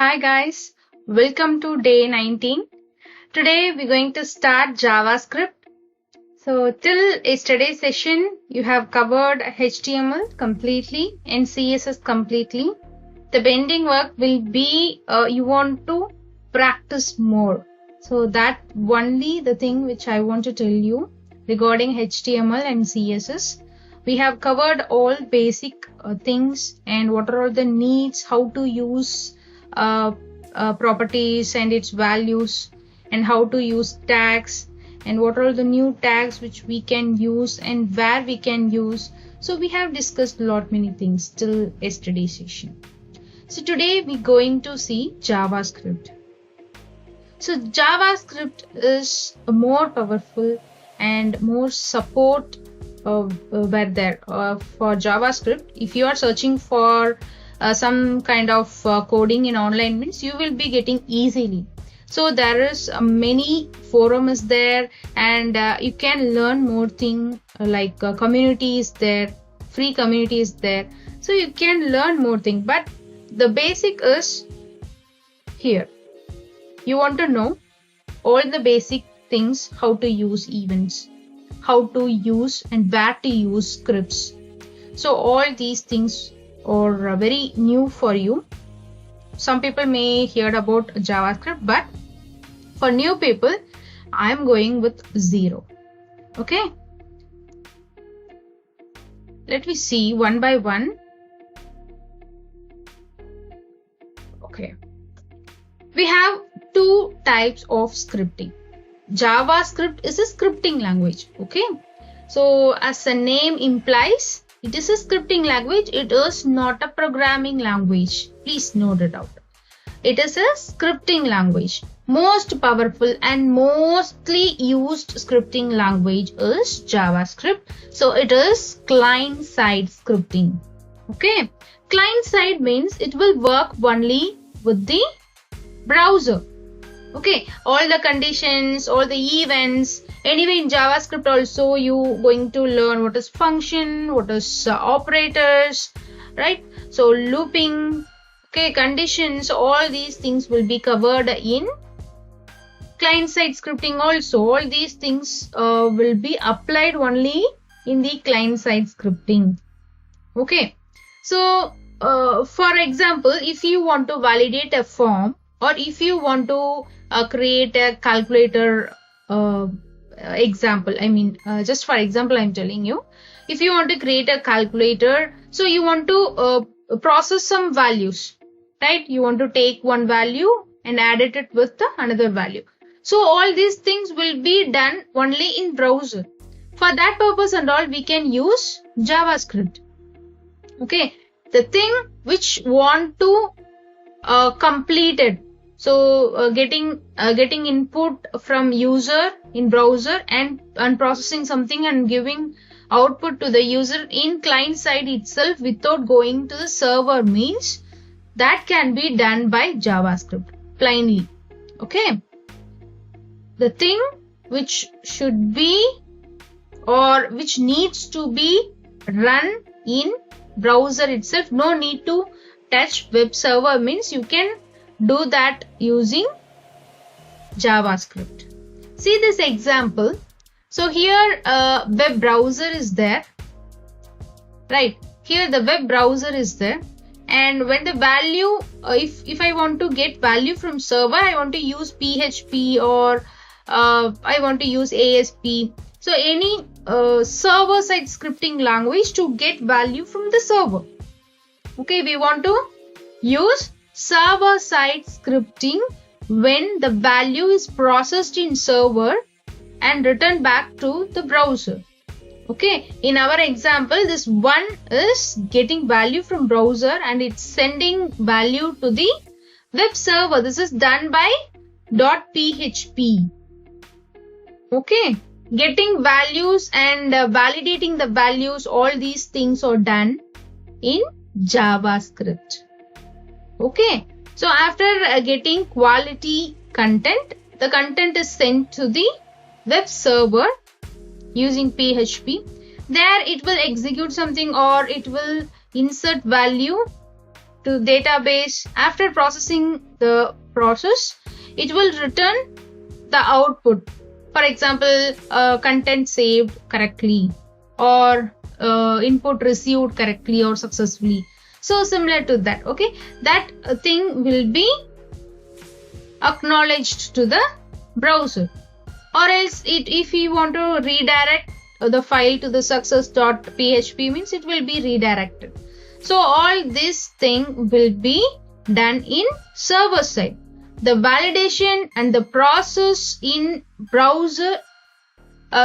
Hi guys, welcome to day 19. Today we're going to start JavaScript. So till yesterday's session, you have covered HTML completely and CSS completely. The pending work will be you want to practice more. So that only the thing which I want to tell you regarding HTML and CSS. We have covered all basic things and what are all the needs, how to use properties and its values, and how to use tags, and what are the new tags which we can use and where we can use. So we have discussed many things till yesterday's session. So today we're going to see JavaScript. So JavaScript is more powerful and more support were there for JavaScript. If you are searching for some kind of coding in online means you will be getting easily. So there is many forum is there, and you can learn more thing like community is there, free community is there. So you can learn more thing, but the basic is here. You want to know all the basic things, how to use events, how to use and where to use scripts. So all these things are very new for you. Some people may hear about JavaScript, but for new people, I am going with 0. Okay. Let me see one by one. Okay. We have two types of scripting. JavaScript is a scripting language. Okay. So as the name implies, it is a scripting language. It is not a programming language. Please note it out. It is a scripting language. Most powerful and mostly used scripting language is JavaScript. So it is client-side scripting. Okay. Client-side means it will work only with the browser. Okay. All the conditions, all the events. Anyway, in JavaScript also you going to learn what is function, what is operators, right? So looping, okay, conditions, all these things will be covered in client-side scripting also. All these things will be applied only in the client-side scripting. Okay. So for example, if you want to validate a form, or if you want to create a calculator example, just for example I'm telling you, if you want to create a calculator, so you want to process some values, right? You want to take one value and add it with the another value. So all these things will be done only in browser. For that purpose and all, we can use JavaScript. Okay, the thing which want to complete it. So getting input from user in browser and processing something and giving output to the user in client side itself without going to the server means that can be done by JavaScript plainly. Okay. The thing which should be or which needs to be run in browser itself, no need to touch web server means you can do that using JavaScript. See this example. So here web browser is there, right? Here the web browser is there, and when the value, if I want to get value from server, I want to use PHP or I want to use ASP. So any server side scripting language to get value from the server. Okay, we want to use server side scripting when the value is processed in server and returned back to the browser. Okay, in our example, this one is getting value from browser and it's sending value to the web server. This is done by .php. Okay, getting values and validating the values, all these things are done in JavaScript. Okay, so after getting quality content, the content is sent to the web server using PHP. There it will execute something or it will insert value to database. After processing the process, it will return the output. For example, content saved correctly, or input received correctly or successfully. So similar to that, okay, that thing will be acknowledged to the browser. Or else if you want to redirect the file to the success.php, means it will be redirected. So all this thing will be done in server side. The validation and the process in browser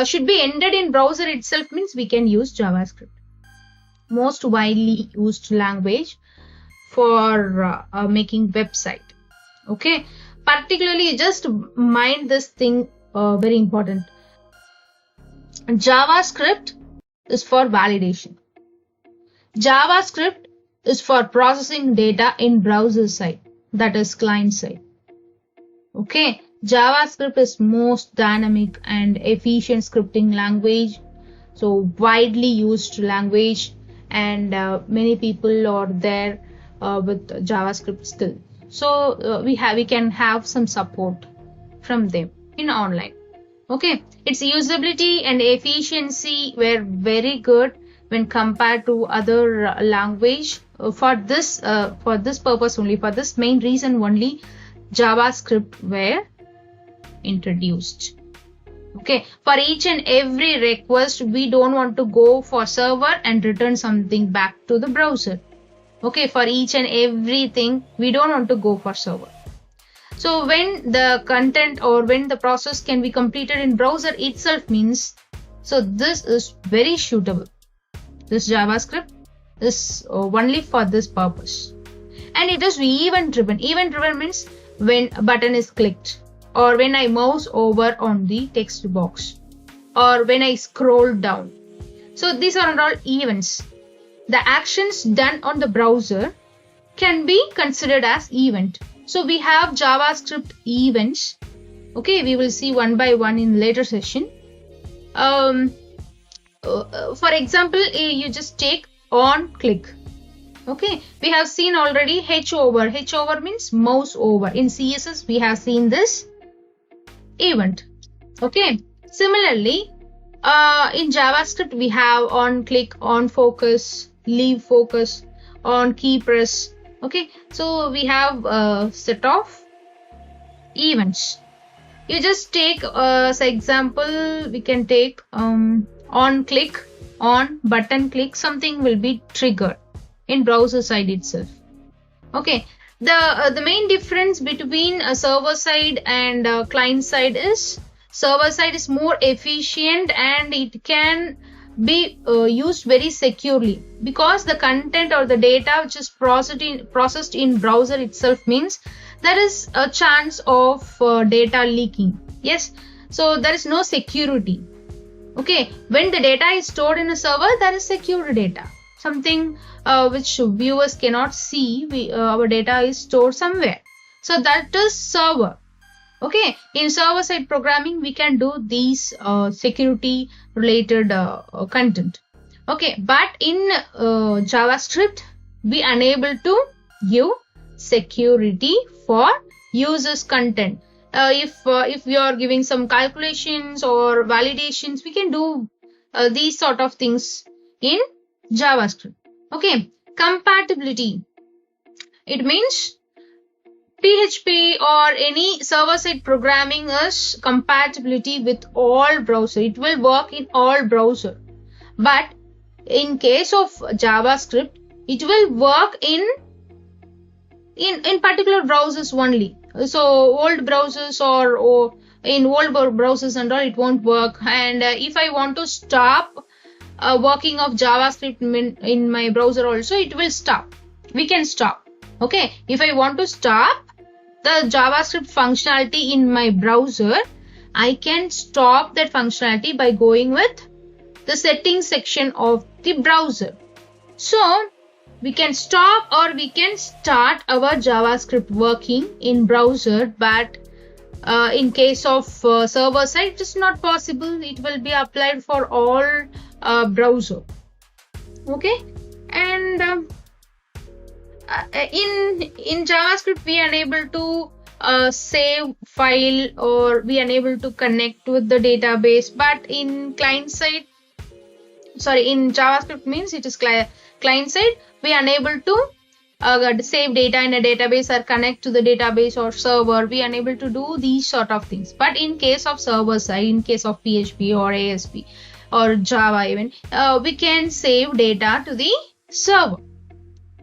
should be ended in browser itself, means we can use JavaScript. Most widely used language for making website. Okay, particularly just mind this thing, very important. JavaScript is for validation. JavaScript is for processing data in browser side, that is client side. Okay, JavaScript is most dynamic and efficient scripting language, so widely used language, and many people are there with JavaScript skill. So we can have some support from them in online. Okay, its usability and efficiency were very good when compared to other language. For this purpose only, for this main reason only, JavaScript were introduced. Okay, for each and every request, we don't want to go for server and return something back to the browser. Okay, for each and everything, we don't want to go for server. So when the content or when the process can be completed in browser itself, means, so this is very suitable. This JavaScript is only for this purpose. And it is event driven. Event driven means when a button is clicked, or when I mouse over on the text box, or when I scroll down. So these are all events. The actions done on the browser can be considered as event. So we have JavaScript events. Okay, we will see one by one in later session. For example, you just take on click. Okay, we have seen already H over. H over means mouse over. In CSS, we have seen this event. Okay, similarly, in JavaScript, we have on click, on focus, leave focus, on key press. Okay, so we have a set of events. You just take as example, we can take on click, on button click, something will be triggered in browser side itself. Okay, the main difference between a server side and a client side is server side is more efficient and it can be used very securely, because the content or the data which is processed in browser itself, means there is a chance of data leaking. Yes, so there is no security. Okay, when the data is stored in a server, there is secure data, something which viewers cannot see. Our data is stored somewhere, so that is server. Okay, in server side programming, we can do these security related content. Okay, but in JavaScript, we unable to give security for users content. If we are giving some calculations or validations, we can do these sort of things in JavaScript. Okay, compatibility. It means PHP or any server-side programming is compatibility with all browser. It will work in all browser. But in case of JavaScript, it will work in particular browsers only. So old browsers or in old browsers and all, it won't work. And if I want to stop working of JavaScript in my browser also, it will stop. We can stop. Okay, if I want to stop the JavaScript functionality in my browser, I can stop that functionality by going with the settings section of the browser. So we can stop or we can start our JavaScript working in browser, but in case of server side, it is not possible. It will be applied for all browser. Okay, and in JavaScript we are unable to save file, or we are unable to connect with the database, but in client side, sorry, in JavaScript means it is client side, we are unable to save data in a database or connect to the database or server. We are unable to do these sort of things. But in case of server side, in case of PHP or ASP or Java even, we can save data to the server.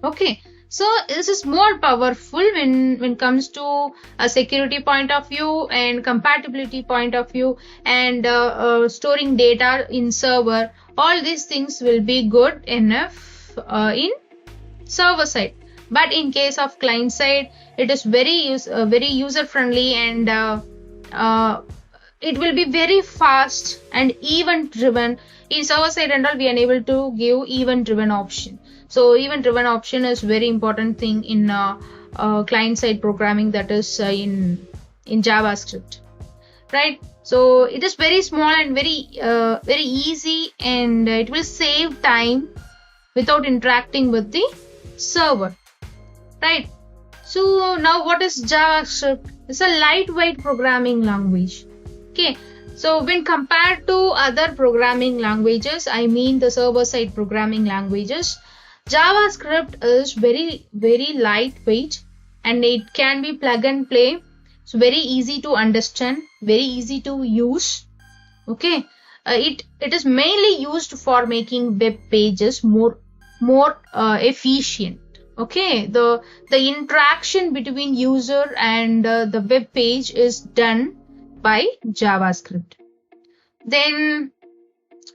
Okay, so this is more powerful when it comes to a security point of view and compatibility point of view, and storing data in server. All these things will be good enough in server side. But in case of client side, it is very user friendly, and it will be very fast and event driven. In server side and all, we are unable to give event driven option. So event driven option is very important thing in client side programming, that is in JavaScript, right? So it is very small and very easy, and it will save time without interacting with the server, right? So now what is JavaScript? It's a lightweight programming language. Okay, so when compared to other programming languages, I mean the server side programming languages, JavaScript is very lightweight, and it can be plug and play. It's very easy to understand, very easy to use. Okay, it is mainly used for making web pages more efficient. Okay, the interaction between user and the web page is done by JavaScript. Then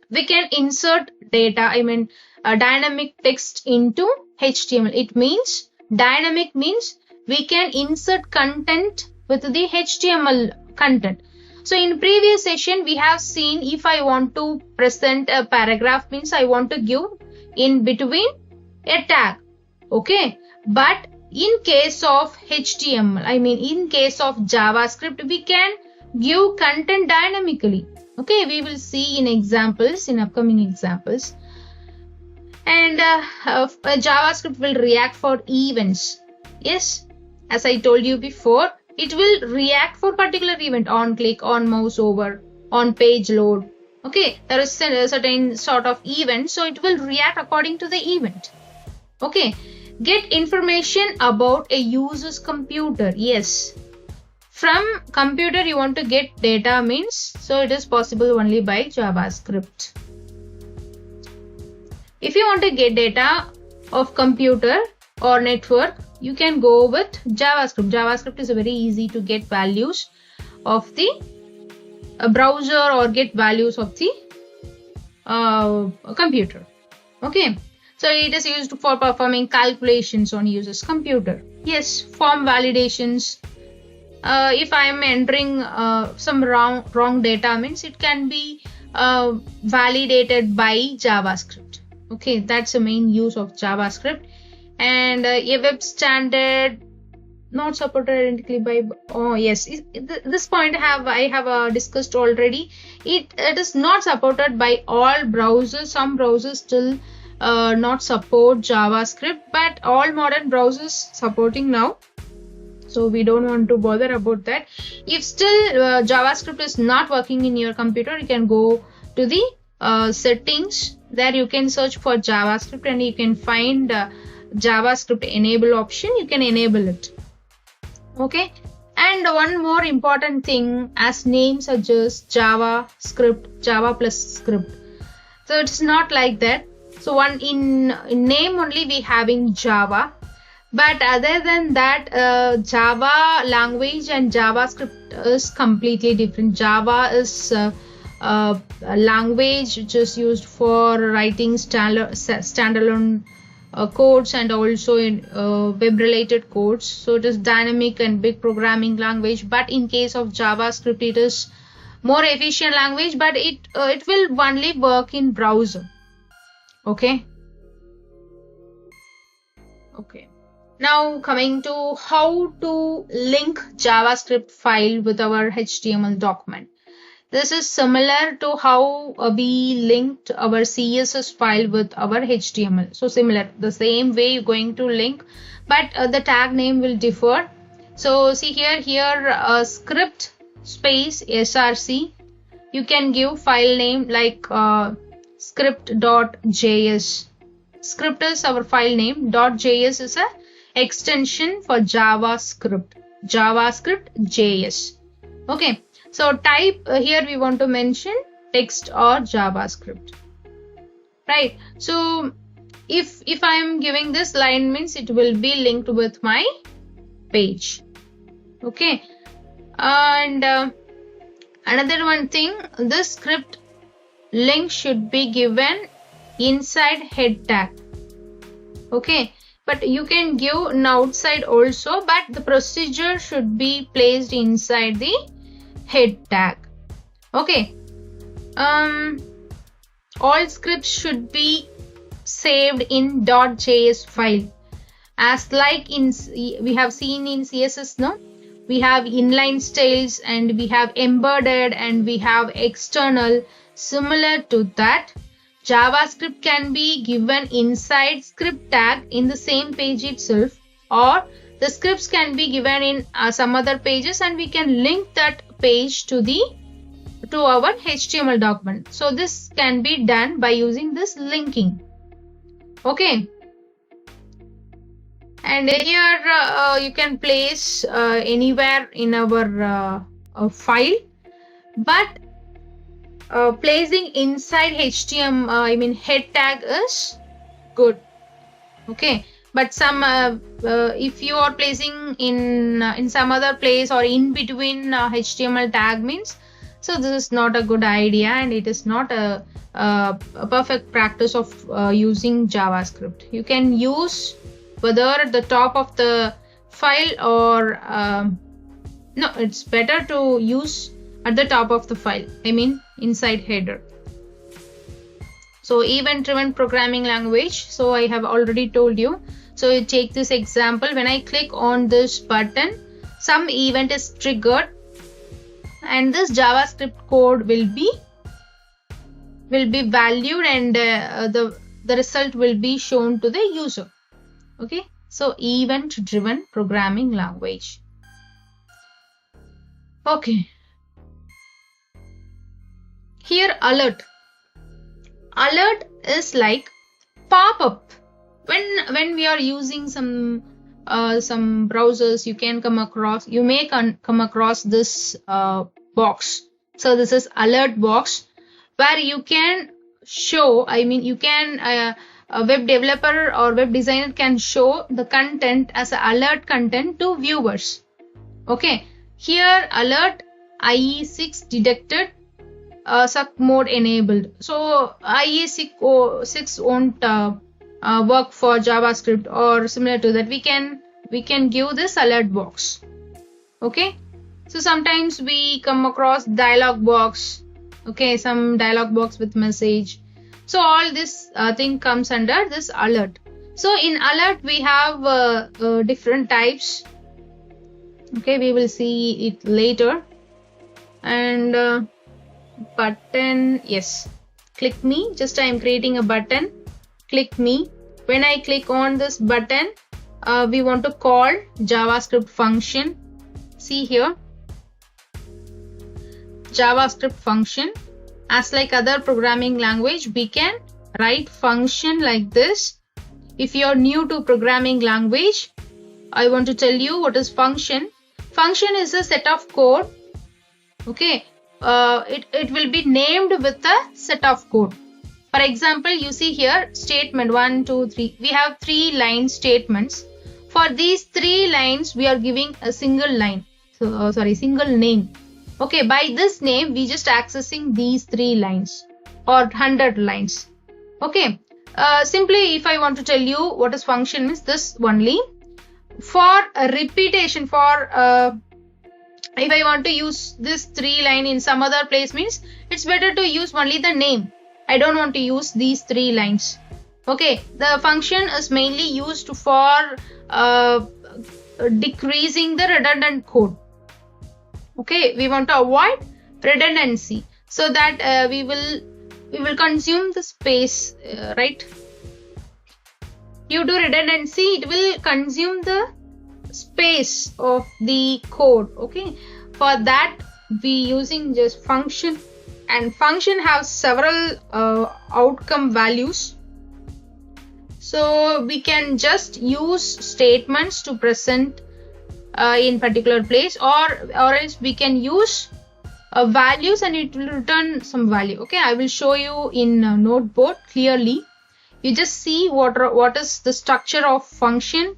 we can insert data, I mean dynamic text into HTML. It means dynamic means we can insert content with the HTML content. So in previous session we have seen, if I want to present a paragraph, means I want to give in between a tag. Okay, but in case of HTML, I mean in case of JavaScript, we can give content dynamically. Okay, we will see in examples, in upcoming examples. And JavaScript will react for events. Yes, as I told you before, it will react for particular event: on click, on mouse over, on page load. Okay, there is a certain sort of event, so it will react according to the event. Okay, get information about a user's computer. Yes, from computer you want to get data, means so it is possible only by JavaScript. If you want to get data of computer or network, you can go with JavaScript. JavaScript is very easy to get values of the browser or get values of the computer. Okay, so it is used for performing calculations on user's computer. Yes, form validations. If I am entering some wrong data, means it can be validated by JavaScript. Okay, that's the main use of JavaScript. And a web standard not supported identically by, oh yes, this point I have discussed already. It is not supported by all browsers. Some browsers still not support JavaScript, but all modern browsers supporting now, so we don't want to bother about that. If still JavaScript is not working in your computer, you can go to the settings. There you can search for JavaScript, and you can find JavaScript enable option. You can enable it. Okay, and one more important thing, as name suggests, JavaScript, Java plus script. So it's not like that. So one in name only we having Java, but other than that, Java language and JavaScript is completely different. Java is a language which is used for writing standalone codes, and also in web related codes. So it is dynamic and big programming language. But in case of JavaScript, it is more efficient language, but it will only work in browser. Okay. Now coming to how to link JavaScript file with our HTML document. This is similar to how we linked our CSS file with our HTML. So similar, the same way you're going to link but the tag name will differ. So see here script space src. You can give file name like script.js. Script is our file name. .js is a extension for JavaScript. JavaScript JS. Okay. So type here we want to mention text or JavaScript. Right. So if I am giving this line means it will be linked with my page. Okay. And another one thing, this script link should be given inside head tag. Okay, but you can give outside also, but the procedure should be placed inside the head tag. Okay, all scripts should be saved in .js file, as like in we have seen in CSS. No, we have inline styles and we have embedded and we have external. Similar to that, JavaScript can be given inside script tag in the same page itself, or the scripts can be given in some other pages and we can link that page to our HTML document. So this can be done by using this linking. Okay. And here you can place anywhere in our file, but placing inside HTML, head tag is good. Okay, but some if you are placing in some other place or in between HTML tag means, so this is not a good idea and it is not a perfect practice of using JavaScript. You can use whether at the top of the file or no, it's better to use at the top of the file, inside header. So event driven programming language, so I have already told you. So you take this example, when I click on this button, some event is triggered and this JavaScript code will be valued and the result will be shown to the user. Okay, so event driven programming language. Okay. Here alert is like pop-up. When we are using some browsers, you may come across this box. So this is alert box where you can show, a web developer or web designer can show the content as an alert content to viewers. Okay, here alert IE6 detected, suck mode enabled. So IE6 won't work for JavaScript, or similar to that we can give this alert box. Okay, so sometimes we come across dialog box. Okay, some dialog box with message. So all this thing comes under this alert. So in alert we have different types. Okay, we will see it later. And button, yes, click me. Just I am creating a button. Click me. When I click on this button, we want to call JavaScript function. See here, JavaScript function. As like other programming language, we can write function like this. If you are new to programming language, I want to tell you what is function. Function is a set of code. Okay, it will be named with a set of code. For example, you see here statement 1, 2, 3. We have 3 line statements. For these 3 lines, we are giving a single line. So single name. Okay, by this name, we just accessing these 3 lines or 100 lines. Okay, simply if I want to tell you what is function means this only. For a repetition, if I want to use this 3 line in some other place means, it's better to use only the name. I don't want to use these 3 lines. Okay, the function is mainly used for decreasing the redundant code. Okay, we want to avoid redundancy so that we will consume the space, right? due to redundancy, it will consume the space of the code. Okay, for that we using just function, and function have several outcome values. So we can just use statements to present in particular place, or else we can use values and it will return some value. Okay, I will show you in noteboard clearly. You just see what is the structure of function,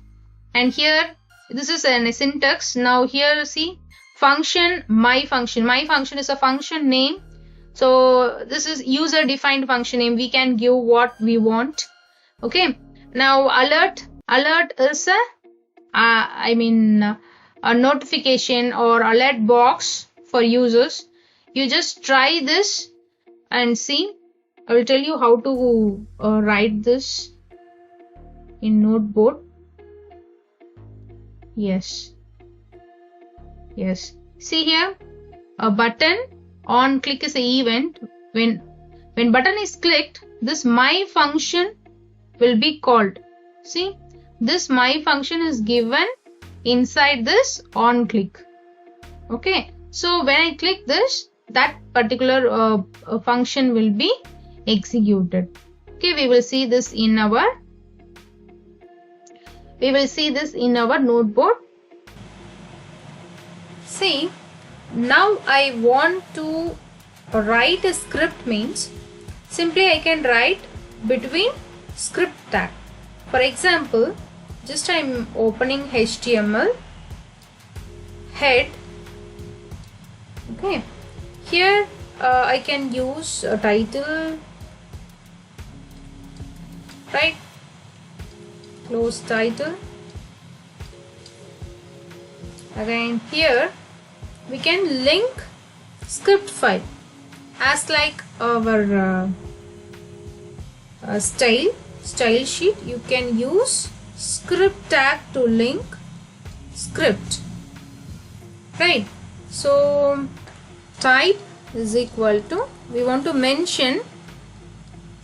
and here this is a syntax. Now here see function, my function is a function name. So this is user defined function name. We can give what we want. Okay, now alert is a notification or alert box for users. You just try this and see. I will tell you how to write this in noteboard. Yes. See here, a button on click is an event. When button is clicked, this my function will be called. See, this my function is given inside this on click. Okay, so when I click this, that particular function will be executed. Okay, we will see this in our noteboard. See, now I want to write a script, means simply I can write between script tag. For example, just I am opening HTML head. Okay, here I can use a title, right? Close title. Again here we can link script file as like our style sheet. You can use script tag to link script, right? So type is equal to, we want to mention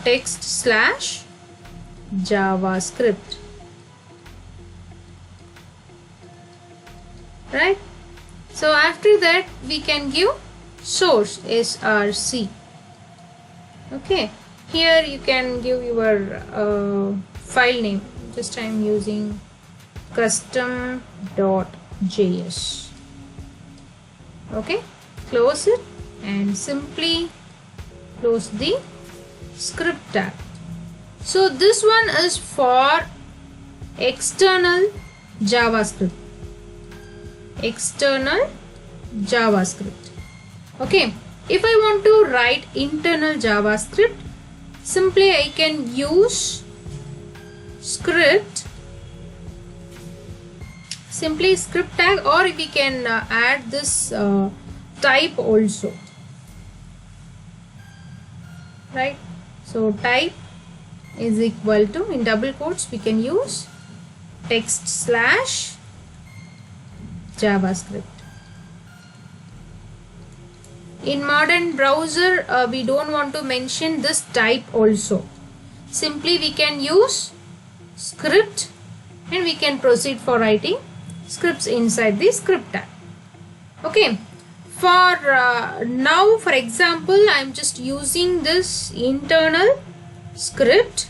text slash JavaScript, right? So after that we can give source src. Okay, here you can give your file name. Just I am using custom.js. Okay, close it and simply close the script tag. So this one is for external JavaScript. Okay, if I want to write internal JavaScript, simply I can use script tag, or we can add this type also, right? So type is equal to, in double quotes we can use text slash JavaScript. In modern browser we don't want to mention this type also. Simply we can use script and we can proceed for writing scripts inside the script tag. Okay, for now, for example, I am just using this internal script.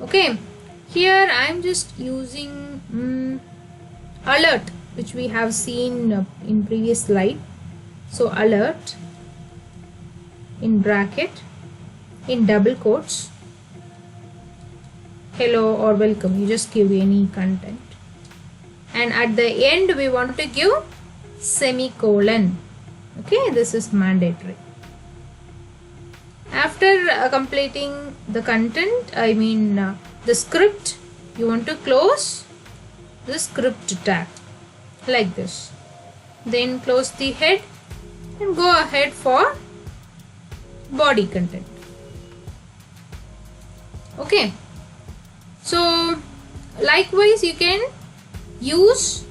Okay, here I am just using alert, which we have seen in previous slide. So alert in bracket, in double quotes, hello or welcome. You just give any content, and at the end we want to give semicolon. Okay, this is mandatory. After completing the content, the script, you want to close the script tag like this. Then close the head and go ahead for body content. Okay, so likewise you can use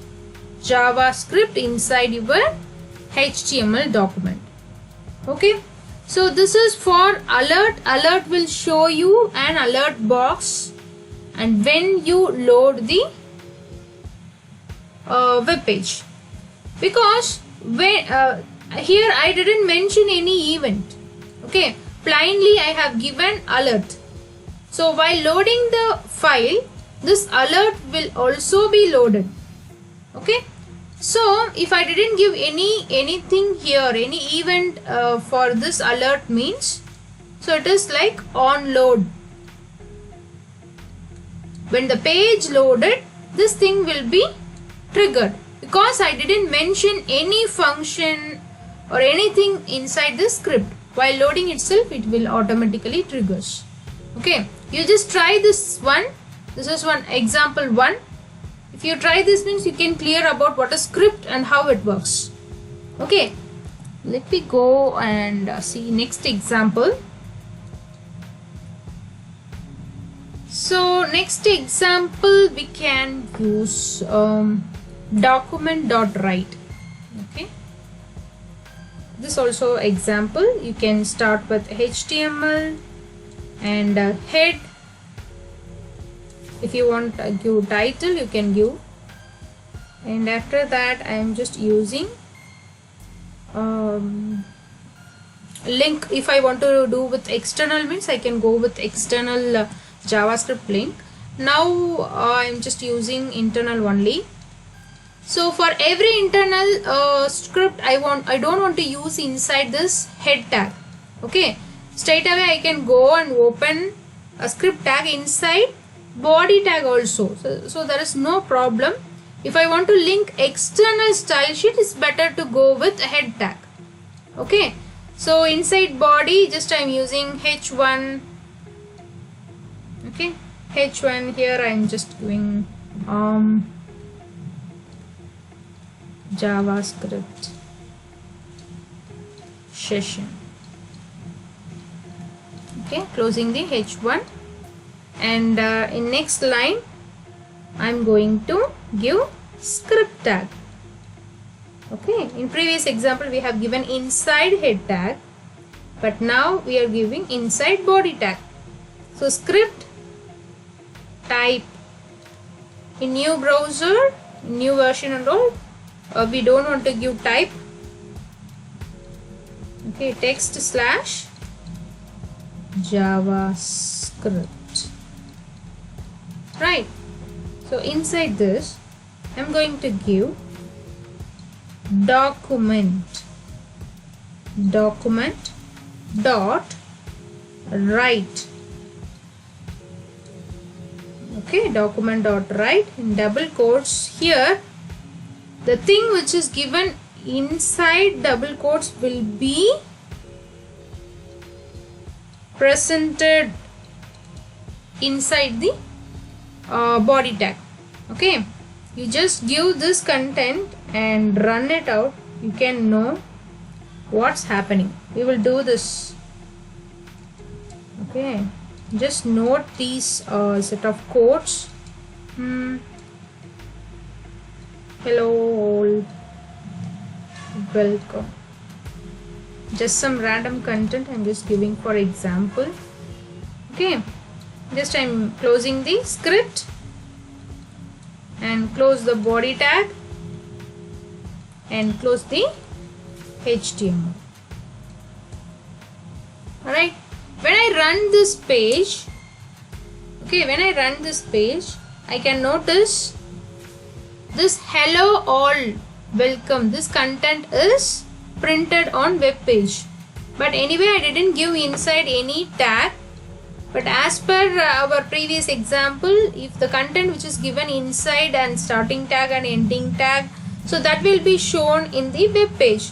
JavaScript inside your HTML document. Okay, so this is for alert. Alert will show you an alert box, and when you load the web page. Because when here I didn't mention any event. Okay, blindly I have given alert. So while loading the file, this alert will also be loaded. Okay, so if I didn't give anything here, any event for this alert means, so it is like on load. When the page loaded, this thing will be triggered, because I didn't mention any function or anything inside the script. While loading itself, it will automatically triggers. Okay, you just try this one. This is one example one. If you try this means you can clear about what a script and how it works. Okay, let me go and see next example. So next example we can use document.write. Okay, this also example. You can start with HTML and head. If you want to give title, you can give, and after that I am just using link. If I want to do with external means I can go with external JavaScript link. Now I am just using internal only. So for every internal script I don't want to use inside this head tag. Okay, straight away I can go and open a script tag inside body tag also. So there is no problem. If I want to link external style sheet, it's better to go with a head tag. Okay, so inside body just I am using h1. Okay, h1 here I am just doing JavaScript session. Okay, closing the h1, and in next line I'm going to give script tag. Okay, in previous example we have given inside head tag, but now we are giving inside body tag. So script type. In new browser, new version and all, we don't want to give type. Okay, text slash JavaScript. Right. So inside this I'm going to give document dot write. Okay, document dot write in double quotes. Here the thing which is given inside double quotes will be presented inside the body tag. Okay, you just give this content and run it out. You can know what's happening. We will do this. Okay, just note these set of quotes. Hello all, welcome. Just some random content I'm just giving for example. Okay, just I'm closing the script and close the body tag and close the HTML. Alright, when I run this page, okay, when I run this page, I can notice this hello all, welcome, this content is printed on web page. But anyway, I didn't give inside any tag. But as per our previous example, if the content which is given inside and starting tag and ending tag, so that will be shown in the web page.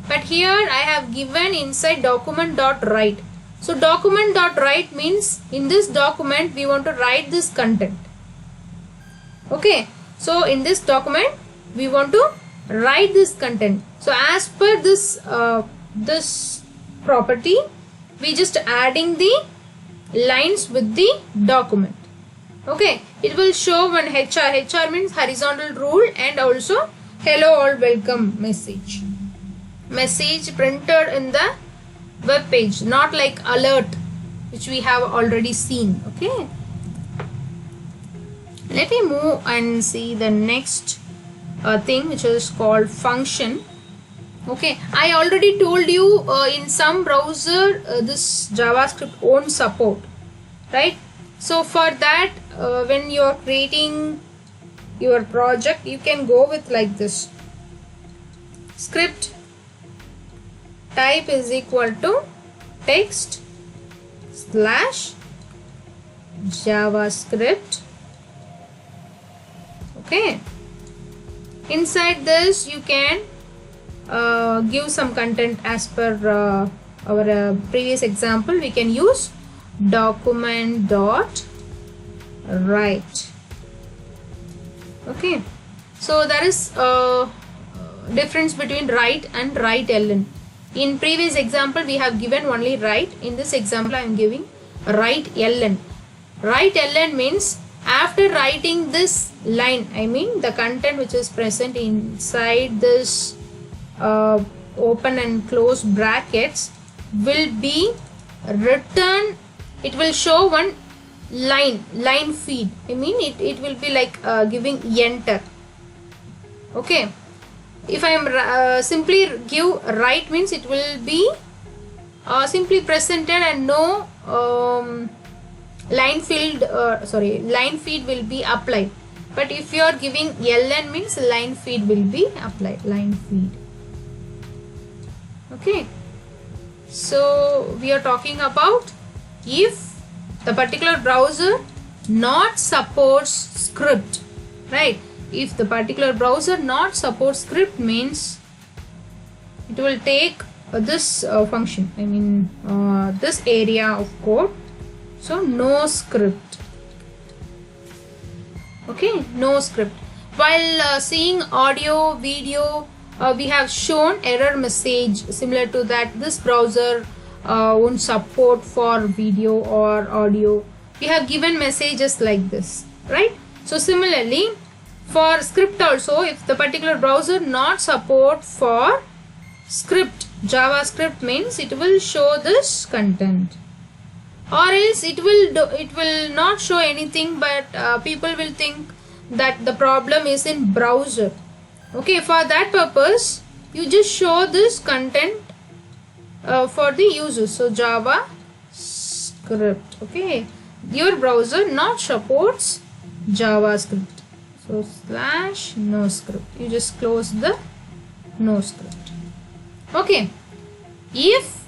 But here I have given inside document.write. So document.write means in this document we want to write this content. Okay, so in this document we want to write this content. So as per this this property, we just adding the lines with the document. Okay, it will show one HR means horizontal rule, and also hello all, welcome message printed in the web page, not like alert which we have already seen. Okay, Let me move and see the next thing, which is called function. Okay, I already told you in some browser this JavaScript won't support, right? So for that, when you are creating your project, you can go with like this: script type is equal to text slash JavaScript. Okay, inside this you can give some content as per our previous example. We can use document dot write. Okay, so there is a difference between write and write ln. In previous example we have given only write. In this example I am giving write ln. Write ln means after writing this line, I mean the content which is present inside this open and close brackets will be written. It will show one line feed. I mean it will be like giving enter. Okay, if I am simply give write means it will be simply presented and no line feed will be applied. But if you are giving ln means line feed will be applied. Line feed. Okay, so we are talking about if the particular browser not supports script, right? If the particular browser not supports script means it will take this function, I mean this area of code. So no script. Okay, no script. While seeing audio, video, we have shown error message similar to that. This browser won't support for video or audio. We have given messages like this, right? So similarly for script also, if the particular browser not support for script, JavaScript means it will show this content, or else it will not show anything, but people will think that the problem is in browser. Okay, for that purpose you just show this content for the users. So JavaScript. Okay, your browser not supports JavaScript, so slash no script. You just close the no script. Okay, if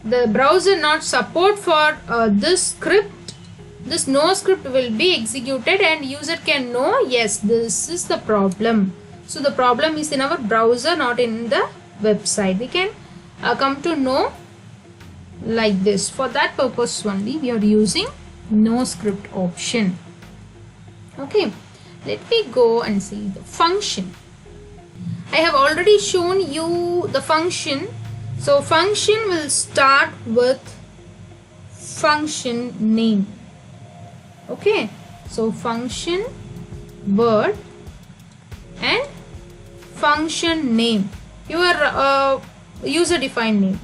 the browser not support for this script, this no script will be executed and user can know, yes, this is the problem. So the problem is in our browser, not in the website. We can come to know like this. For that purpose only we are using no script option. Okay, let me go and see the function. I have already shown you the function. So function will start with function name. Okay, so function word and function name, your user defined name.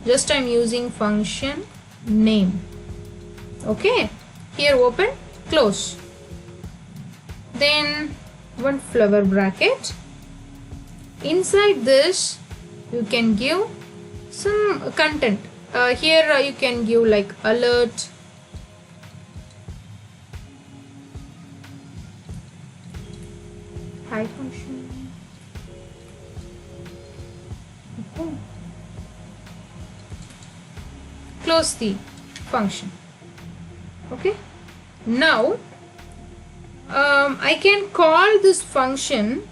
Just I am using function name. Okay, here open, close, then one flower bracket. Inside this you can give some content. Here you can give like alert, hi function. Okay. Close the function. Okay, now I can call this function.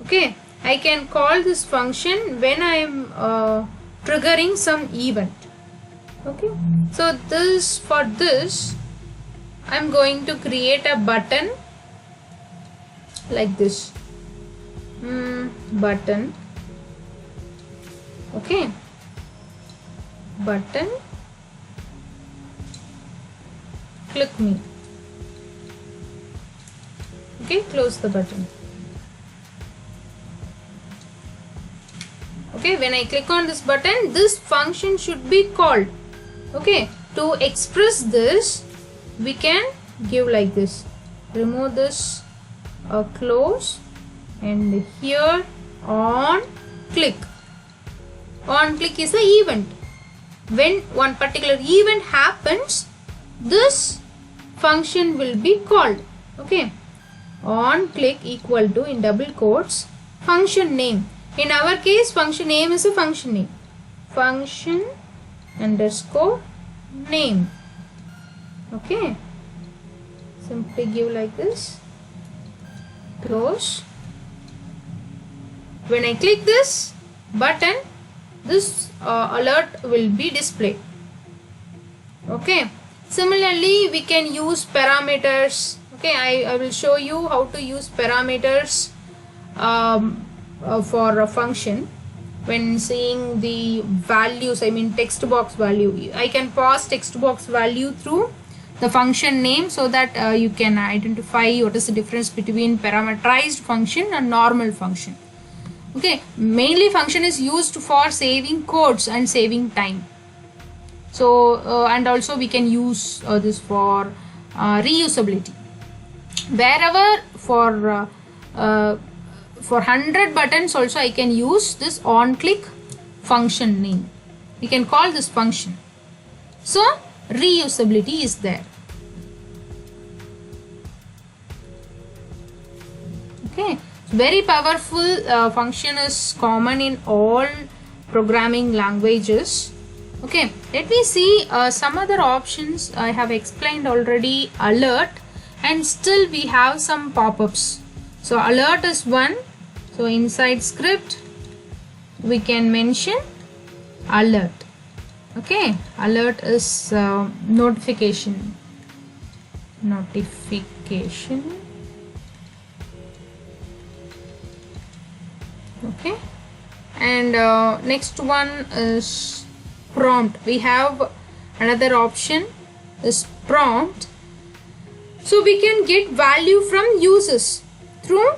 Okay, I can call this function when I am triggering some event. Okay, so for this I am going to create a button like this. Button. Okay, button, click me. Okay, close the button. Okay, when I click on this button, this function should be called. Okay, to express this we can give like this. remove this close, and here on click. On click is the event. When one particular event happens, this function will be called. Okay, on click equal to, in double quotes, function name. In our case, function name is a function name. Function underscore name. Okay, simply give like this, close. When I click this button, this alert will be displayed. Okay, similarly we can use parameters. Okay, I will show you how to use parameters for a function. When seeing the values, I mean text box value, I can pass text box value through the function name, so that you can identify what is the difference between parameterized function and normal function. Okay, mainly function is used for saving codes and saving time. So and also we can use this for reusability. Wherever for 100 buttons also I can use this on click function name. We can call this function. So reusability is there. Okay, very powerful function is common in all programming languages. Okay, let me see some other options. I have explained already alert, and still we have some pop-ups. So alert is one. So inside script we can mention alert. Okay, alert is notification. Okay, and next one is prompt. We have another option is prompt. So we can get value from users through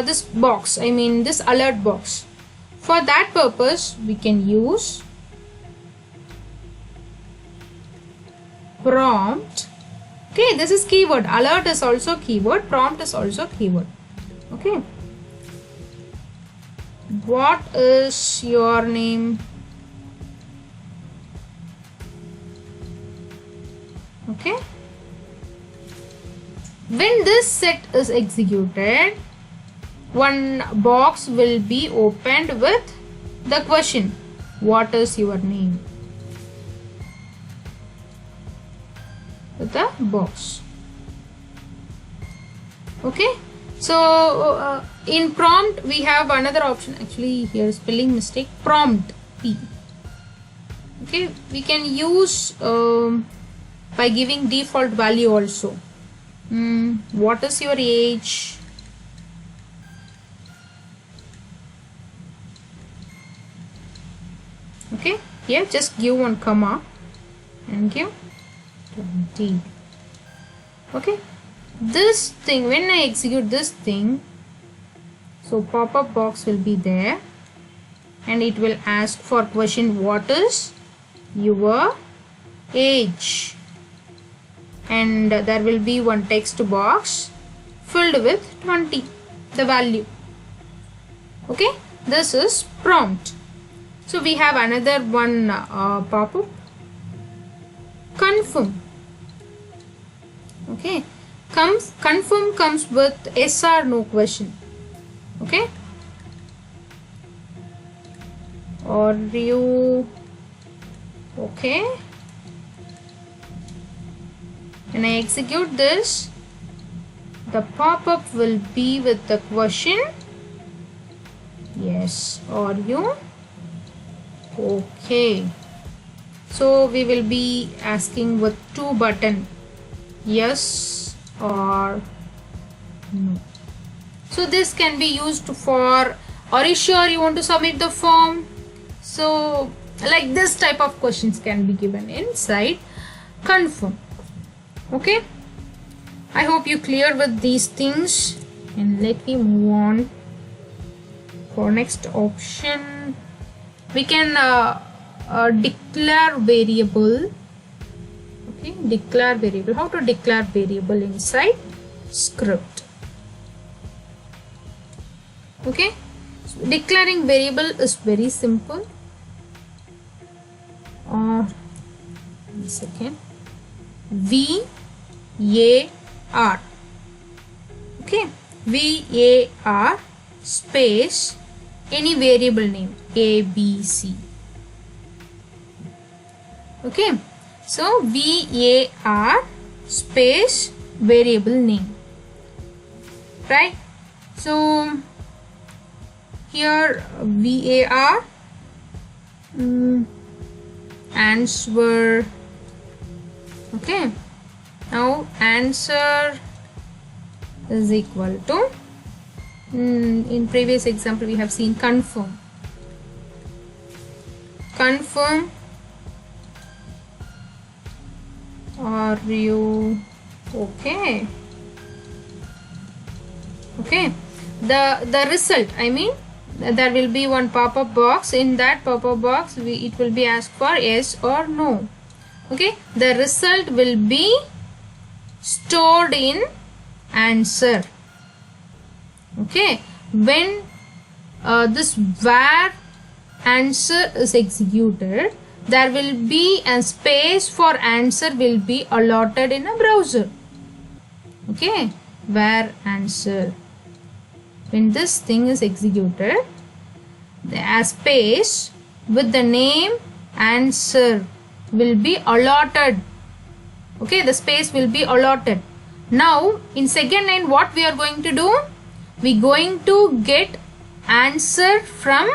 this box, I mean this alert box. For that purpose we can use prompt. Okay, this is keyword. Alert is also keyword, prompt is also keyword. Okay, what is your name? Okay, when this set is executed, one box will be opened with the question, what is your name? With the box. Okay, so in prompt we have another option. Actually here spelling mistake, prompt P. Okay, we can use by giving default value also. What is your age? Okay, here just give one comma and give 20. Okay, this thing, when I execute this thing, so pop-up box will be there and it will ask for question, what is your age? And there will be one text box filled with 20, the value. Okay, this is prompt. So we have another one pop-up, confirm. Okay, confirm comes with yes or no question. Okay, are you okay? When I execute this, the pop-up will be with the question, yes, are you okay? So we will be asking with two buttons, yes or no. So this can be used for, are you sure you want to submit the form? So like this type of questions can be given inside confirm. Okay, I hope you clear with these things, and let me move on for next option. We can declare variable. Okay, declare variable. How to declare variable inside script? Okay, so declaring variable is very simple. Or 1 second, var. Okay, var space any variable name a, b, c. Okay, so var space variable name, right? So here var answer. Okay, now answer is equal to, in previous example we have seen confirm. Are you okay? Okay, the result, I mean, there will be one pop-up box. In that pop-up box it will be asked for yes or no. Okay, the result will be stored in answer. Okay, when this var answer is executed, there will be a space for answer will be allotted in a browser. Okay, var answer, when this thing is executed, a space with the name answer will be allotted. Okay, the space will be allotted. Now in second line, what we are going to do? We going to get answer from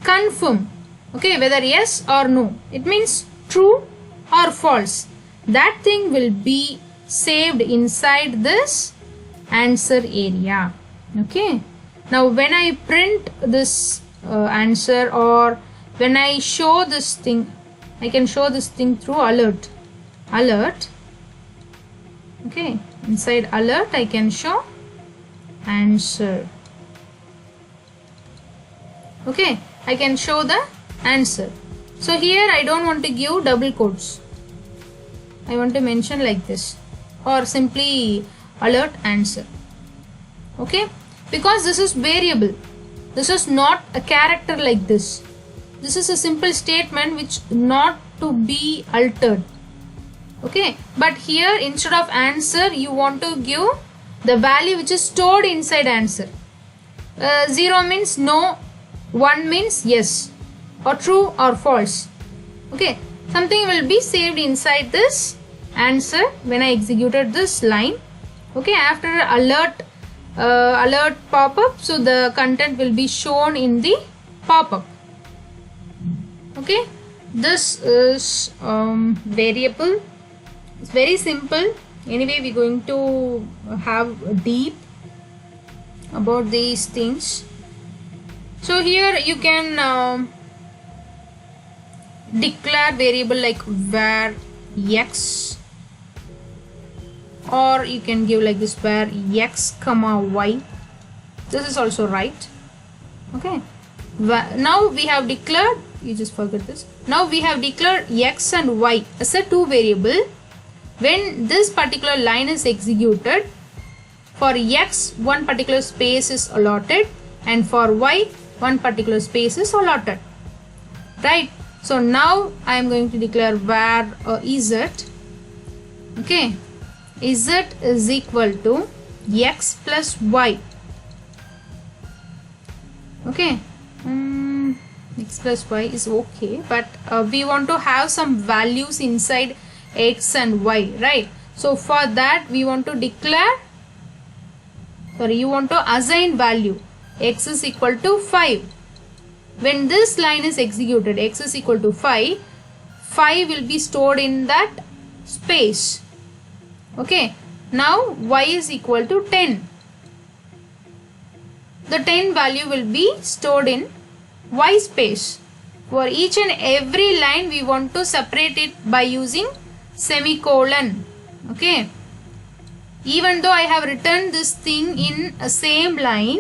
confirm. Okay, whether yes or no, it means true or false. That thing will be saved inside this answer area. Okay, now when I print this answer, or when I show this thing, I can show this thing through alert. Okay, inside alert I can show answer. Okay, I can show the answer. So here I don't want to give double quotes. I want to mention like this, or simply alert answer. Okay, because this is variable. This is not a character like this. This is a simple statement which not to be altered. Okay, but here instead of answer you want to give the value which is stored inside answer. 0 means no, 1 means yes, or true or false. Okay, something will be saved inside this answer when I executed this line. Okay, after alert pop-up, so the content will be shown in the pop-up. Okay, this is variable. It's very simple. Anyway, we're going to have deep about these things. So here you can declare variable like var x, or you can give like this var x comma y. This is also right. Okay, now we have declared, you just forget this. Now we have declared x and y as a two variable. When this particular line is executed, for x one particular space is allotted, and for y one particular space is allotted, right? So now I am going to declare var z. Okay, z is equal to x plus y. Okay, x plus y is okay, but we want to have some values inside x and y, right? So for that we want to declare, you want to assign value. X is equal to 5. When this line is executed, x is equal to 5, 5 will be stored in that space. Okay, now y is equal to 10. The 10 value will be stored in y space. For each and every line we want to separate it by using semicolon. Okay, even though I have written this thing in a same line,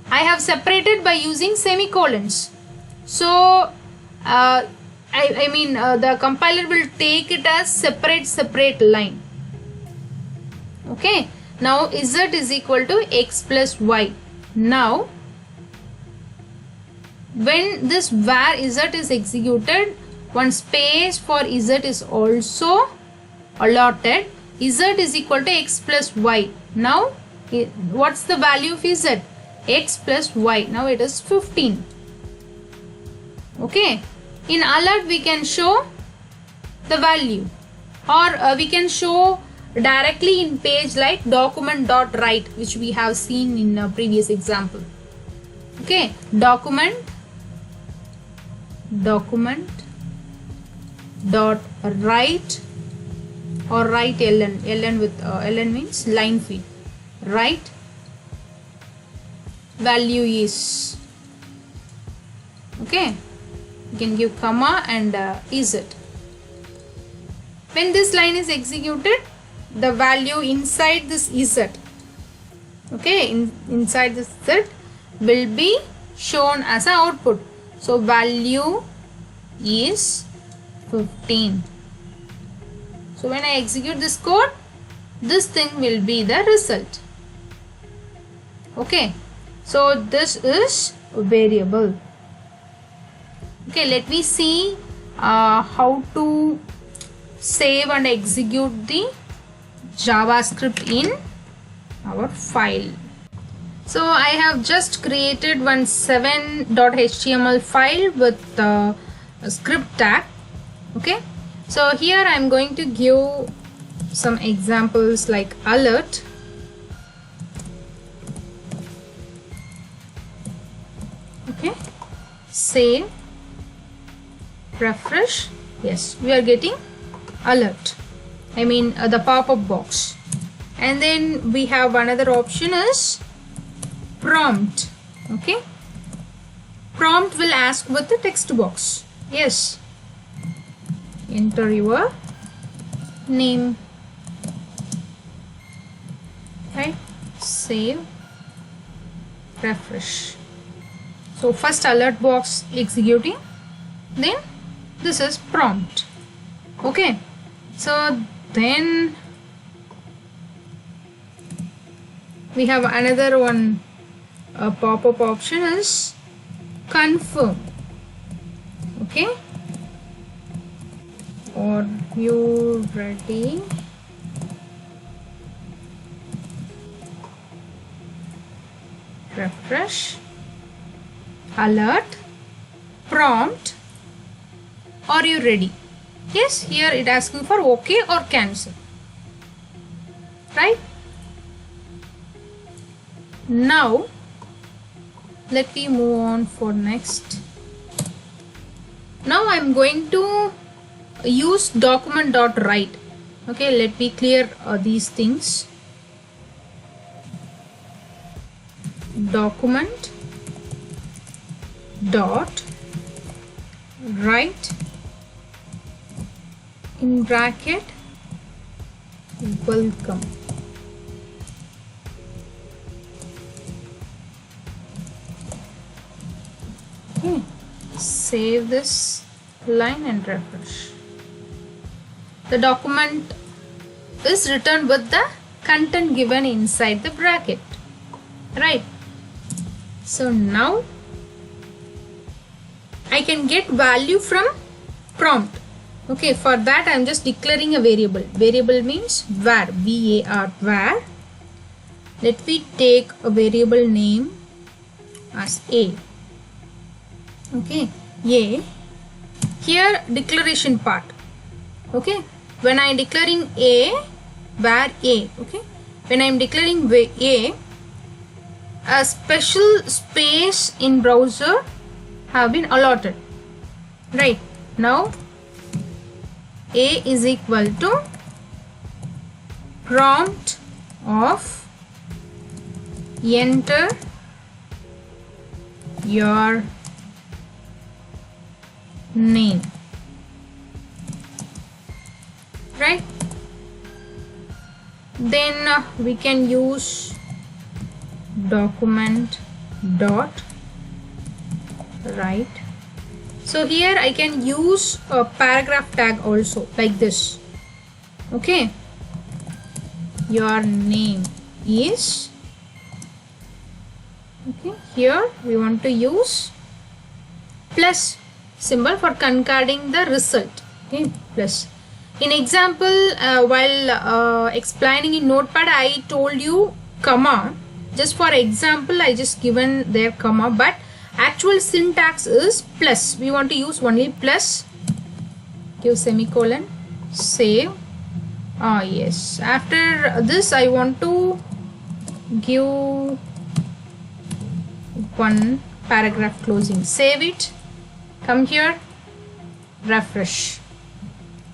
I have separated by using semicolons. So I mean the compiler will take it as separate line. Okay, now z is equal to x plus y. Now when this var z is executed, one space for z is also allotted. Z is equal to x plus y. Now what's the value of z? X plus y. Now it is 15. Okay, in alert we can show the value, or we can show directly in page like document.write, which we have seen in a previous example. Okay, document dot write, or write ln with ln means line feed. Write value is, okay, you can give comma and z. When this line is executed, the value inside this z, okay, inside this z will be shown as an output. So value is 15. So when I execute this code, this thing will be the result. Okay, so this is a variable. Okay, let me see how to save and execute the JavaScript in our file. So I have just created one 7.html file with a script tag. Okay, so here I am going to give some examples like alert, okay, save, refresh. Yes, we are getting alert, I mean the pop-up box. And then we have another option is prompt. Okay, prompt will ask with the text box. Yes, enter your name, right, save, refresh. So first alert box executing, then this is prompt. Okay, so then we have another one, a pop-up option is confirm. Okay, are you ready? Refresh, alert, prompt, are you ready? Yes, here it asking for OK or cancel, right? Now let me move on for next. Now I am going to use document.write. Okay, let me clear these things. Document dot write in bracket welcome. Okay, save this line and refresh. The document is written with the content given inside the bracket, right? So now I can get value from prompt. Okay, for that I am just declaring a variable. Variable means var, var, var. Let me take a variable name as a. Okay, a. Here declaration part. Okay, when I am declaring a, var a. Okay, when I am declaring a special space in browser have been allotted. Right, now a is equal to prompt of enter your name, right? Then we can use document dot write So here I can use a paragraph tag also like this. Okay, your name is, okay, here we want to use plus symbol for concording the result. Okay, plus. In example, while explaining in Notepad, I told you comma. Just for example, I just given their comma, but actual syntax is plus. We want to use only plus. Give semicolon. Save. Yes. After this, I want to give one paragraph closing. Save it. Come here. Refresh.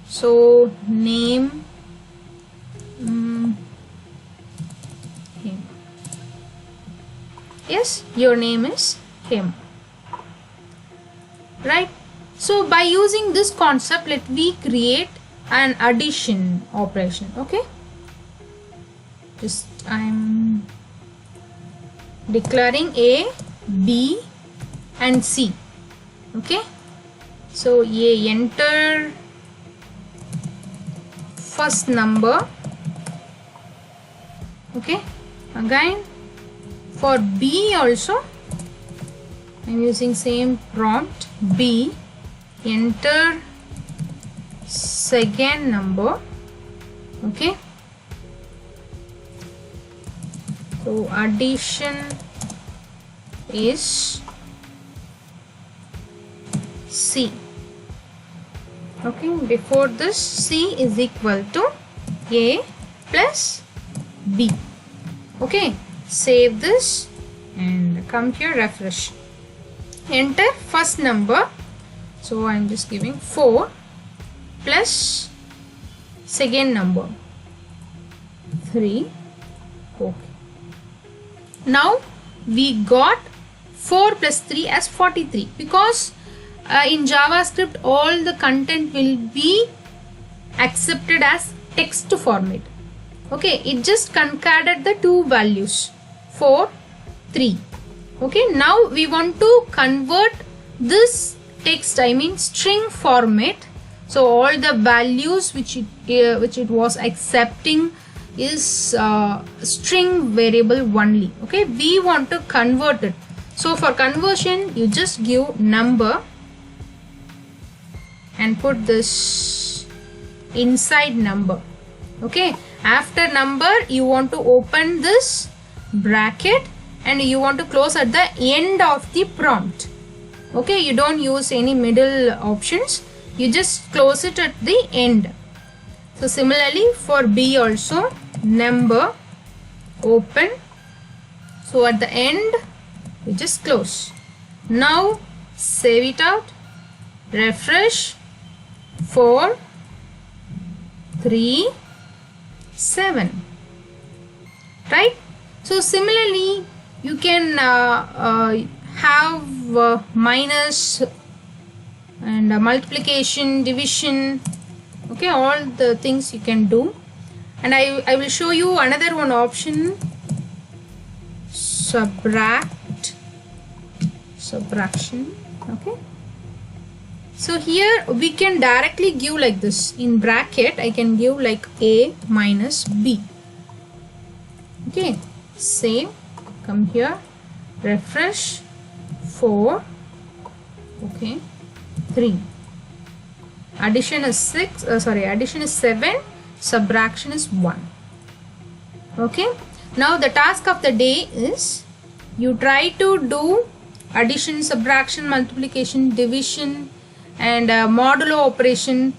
So name him. Yes, your name is him, right? So by using this concept, let me create an addition operation. Okay, just I'm declaring A, B and C. Okay, so A, enter first number. Okay, again for B also I'm using same prompt. B, enter second number. Okay, so addition is C. Okay, before this C is equal to A plus B. Okay, save this and come here, refresh. Enter first number. So I am just giving 4 plus second number 3. Okay. Now we got 4 plus 3 as 43 because in JavaScript all the content will be accepted as text format. Okay, it just concorded the two values 4, 3. Okay, now we want to convert this text, I mean string format. So all the values which it was accepting is string variable only. Okay, we want to convert it. So for conversion, you just give number and put this inside number. Okay, after number you want to open this bracket and you want to close at the end of the prompt. Okay, you don't use any middle options, you just close it at the end. So similarly for B also, number, open, so at the end you just close. Now save it out, refresh. 4, 3, 7, right? So similarly you can have minus and multiplication, division. Okay, all the things you can do, and I will show you another one option, subtraction. Okay, so here we can directly give like this in bracket. I can give like A minus B. Okay, save, come here, refresh. 4, okay, 3. Addition is 6. Addition is 7. Subtraction is 1. Okay. Now the task of the day is you try to do addition, subtraction, multiplication, division, and modulo operation.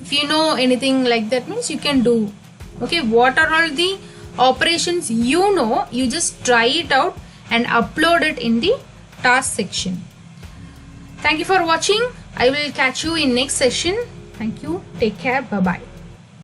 If you know anything like that, means you can do. Okay, what are all the operations you know, you just try it out and upload it in the task section. Thank you for watching. I will catch you in next session. Thank you. Take care. Bye bye.